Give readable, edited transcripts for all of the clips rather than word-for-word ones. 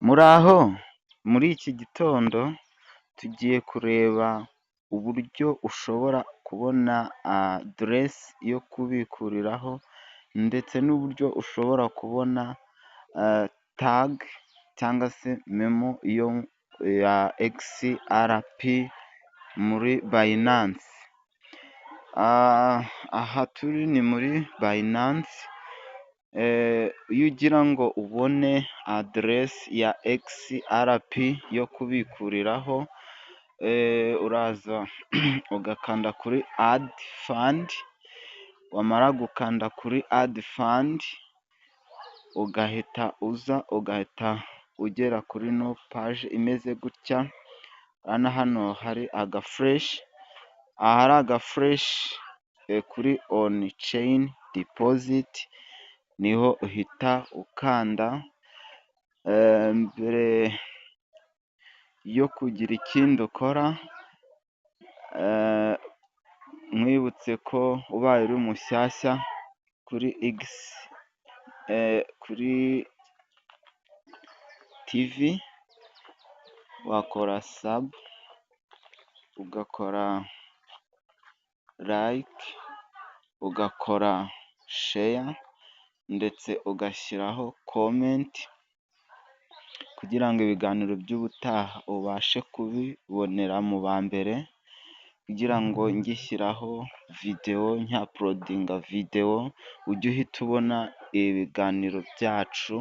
Muraho, muri iki gitondo tugiye kureba uburyo ushobora kubona aderesi yo kubikuriraho, ndetse n'uburyo ushobora kubona tage cyangwa se memo ya XRP muri Bayinansi. Aha turi ni muri Bayinansi. Iyo ugira ngo ubone aderesi ya XRP yo kubikuriraho, uraza ugakanda kuri adi fandi, wamara gukanda kuri adi fandi ugahita ugera kuri ino paje imeze gutya. Urabona hano hari agafureshi, ahari agafureshi kuri oni ceyini dipoziti niho uhita ukanda. Mbere yo kugira ikindi ukora, nkwibutse ko ubaye uri mushyashya kuri tivi, wakora sabu, ugakora layike, ugakora sheya, ndetse ugashyiraho komenti, kugira ngo ibiganiro by'ubutaha ubashe kubibonera mu ba mbere, kugira ngo ngishyiraho videwo, nkaporodinga videwo, ujye uhita ubona ibiganiro byacu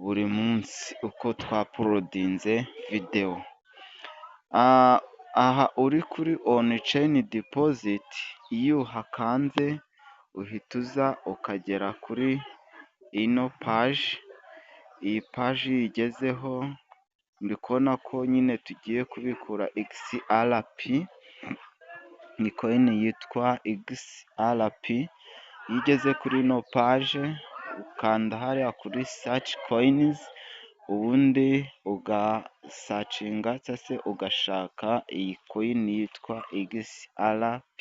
buri munsi uko twaporodinze videwo. Aha uri kuri oni ceyini dipoziti, iyo uhakanze uhita uza ukagera kuri ino paji. Iyi paji iyo uyigezeho, uri kubona ko nyine tugiye kubikura XRP, ni koyini yitwa XRP. Iyo ugeze kuri ino paje, ukanda hariya kuri saci koyinizi, ubundi ugasacinga cyangwa se ugashaka iyi koyini yitwa XRP.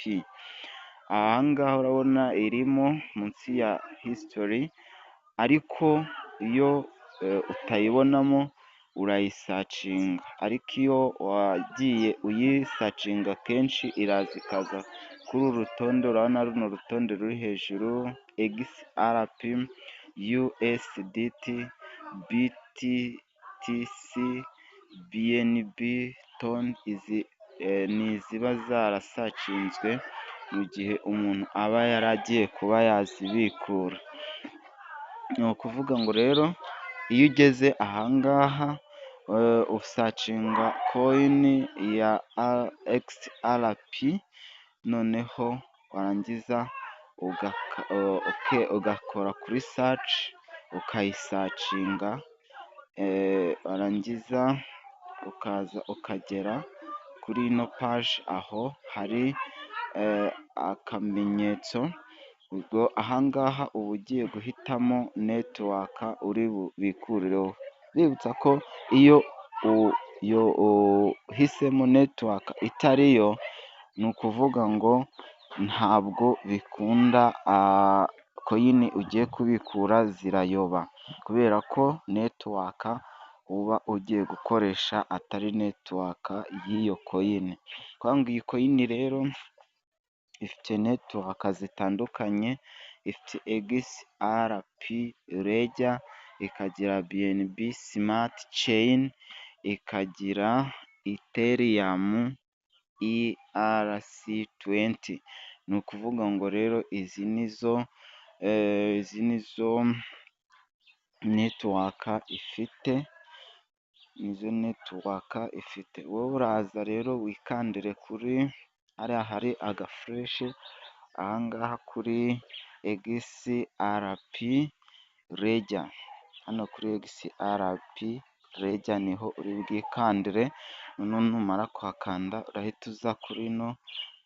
Aha ngaha urabona irimo munsi ya hisitori, ariko iyo utayibonamo urayisacinga, ariko iyo wagiye uyisacinga kenshi iraza ikaza kuri uru rutonde. Urabona runo rutonde ruri hejuru: XRP, USDT, BTC, BNB, TON. Izi ni iziba zarasacinzwe mu gihe umuntu aba yaragiye kuba yazibikura. Ni ukuvuga ngo rero, iyo ugeze aha ngaha usacinga koyini ya XRP, noneho warangiza ugakora kuri saci, ukayisacinga, warangiza ukaza ukagera kuri ino paji, aho hari akamenyetso. Ubwo aha ngaha uba ugiye guhitamo netiwaka uri bubikurireho. Bibutsa ko iyo uhisemo netiwaka itari yo, ni ukuvuga ngo ntabwo bikunda, koyini ugiye kubikura zirayoba, kubera ko netiwaka uba ugiye gukoresha atari netiwaka y'iyo koyini. Kuvuga ngo iyi koyini rero ifite netiwaka zitandukanye: ifite XRP Ledja, ikagira BNB simati ceyini, ikagira Eteriyamu ERC20. Ni ukuvuga ngo rero izi nizo netiwaka ifite, wowe uraza rero wikandire kuri hariya hari agafureshi, aha ngaha kuri XRP Ledja. Hano kuri XRP Ledja niho uri bwikandire. Noneho numara kuhakanda urahita uza kuri ino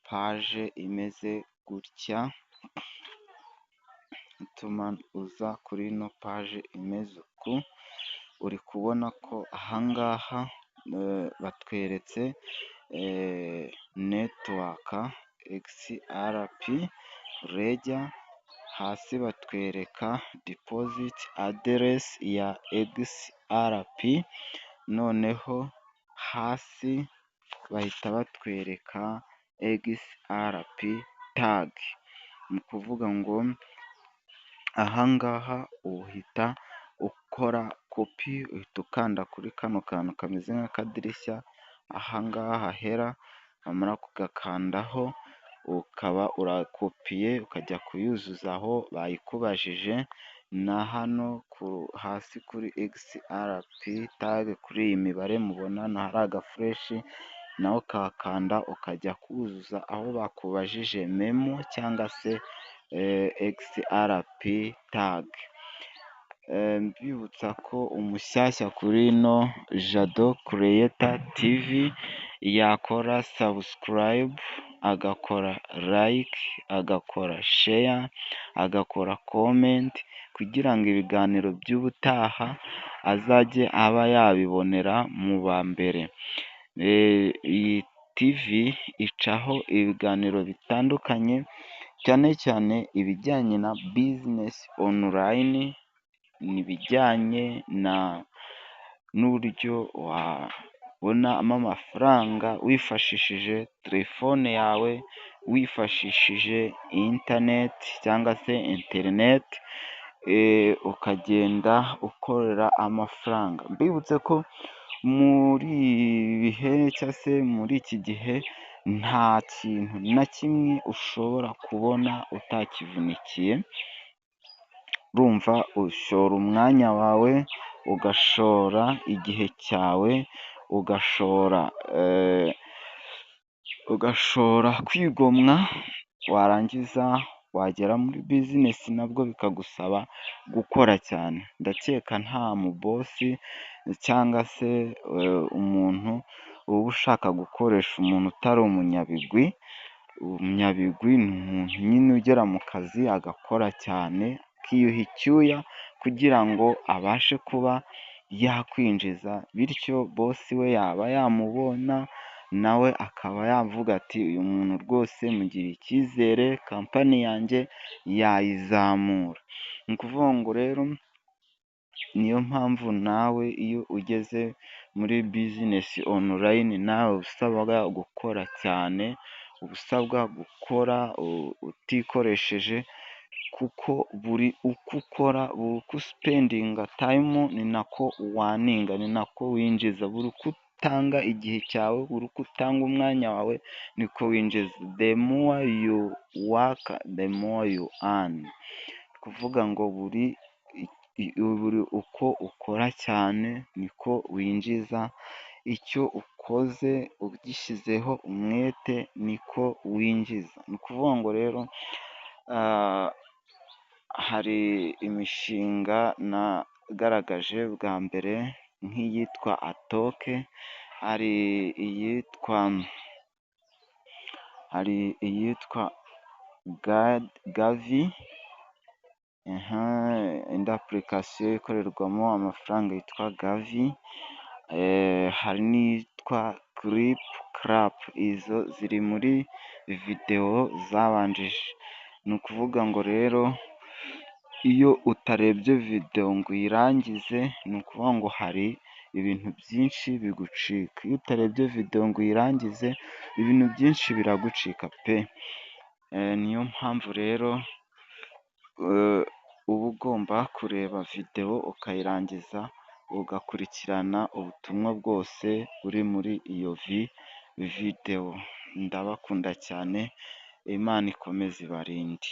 paje imeze gutya. Ituma uza kuri ino paje imeze uku. Uri kubona ko aha ngaha batweretse netiwaka XRP Ledja. hasi batwereka dipoziti aderesi ya XRP, noneho hasi bahita batwereka XRP tagi. Ni ukuvuga ngo aha ngaha uhita ukora kopi, uhita ukanda kuri kano kantu kameze nk'akadirishya aha ngaha hera, wamara kugakandaho ukaba urakopiye ukajya kuyuzuza aho bayikubajije, na hano hasi kuri XRP tagi kuri iyi mibare mubona hano hari agafureshi, naho ukahakanda ukajya kuzuza aho bakubajije memo cyangwa se XRP tagi. Mbibutsa ko umushyashya kuri ino Jado Creator TV yakora sabusikarayibu, agakora layike, agakora sheya, agakora komenti, kugira ngo ibiganiro by'ubutaha azajye aba yabibonera mu ba mbere. Iyi TV icaho ibiganiro bitandukanye, cyane cyane ibijyanye na bizinesi onurayini, ibijyanye n'uburyo wabonamo amafaranga wifashishije telefone yawe, wifashishije interineti cyangwa se interineti, ukagenda ukorera amafaranga. Mbibutse ko muri ibi bihe cyangwa se muri iki gihe nta kintu na kimwe ushobora kubona utakivunikiye. Urumva, ushora umwanya wawe, ugashora igihe cyawe, ugashora kwigomwa, warangiza wagera muri bizinesi nabwo bikagusaba gukora cyane. Ndakeka nta mubosi cyangwa se umuntu uba ushaka gukoresha umuntu utari umunyabigwi. Umunyabigwi ni umuntu nyine ugera mu kazi agakora cyane, akiyuha icyuya kugira ngo abashe kuba yakwinjiza, bityo bosi we yaba yamubona nawe akaba yavuga ati uyu muntu rwose mugirire icyizere, kampani yanjye yayizamura. Ni ukuvuga ngo rero niyo mpamvu nawe iyo ugeze muri bizinesi onurayini nawe uba usabwa gukora cyane, uba usabwa gukora utikoresheje, kuko buri uko ukora, buri uko usipendinga tayimu ni nako waninga, ni nako winjiza. Buri uko utanga igihe cyawe, buri uko utanga umwanya wawe, niko winjiza. The more you work, the more you earn. Ni ukuvuga ngo buri uko ukora cyane niko winjiza, icyo ukoze ugishyizeho umwete niko winjiza. Ni ukuvuga ngo rero hari imishinga nagaragaje bwa mbere nk'iyitwa atoke, hari iyitwa gavi, indi apulikasiyo ikorerwamo amafaranga yitwa gavi, hari n'iyitwa kiripu karapu. Izo ziri muri videwo zabanjije. Ni ukuvuga ngo rero iyo utarebye videwo ngo uyirangize, ni ukuvuga ngo hari ibintu byinshi bigucika. Iyo utarebye videwo ngo uyirangize, ibintu byinshi biragucika pe! Niyo mpamvu rero uba ugomba kureba videwo ukayirangiza, ugakurikirana ubutumwa bwose buri muri iyo videwo. Ndabakunda cyane, Imana ikomeze ibarinde.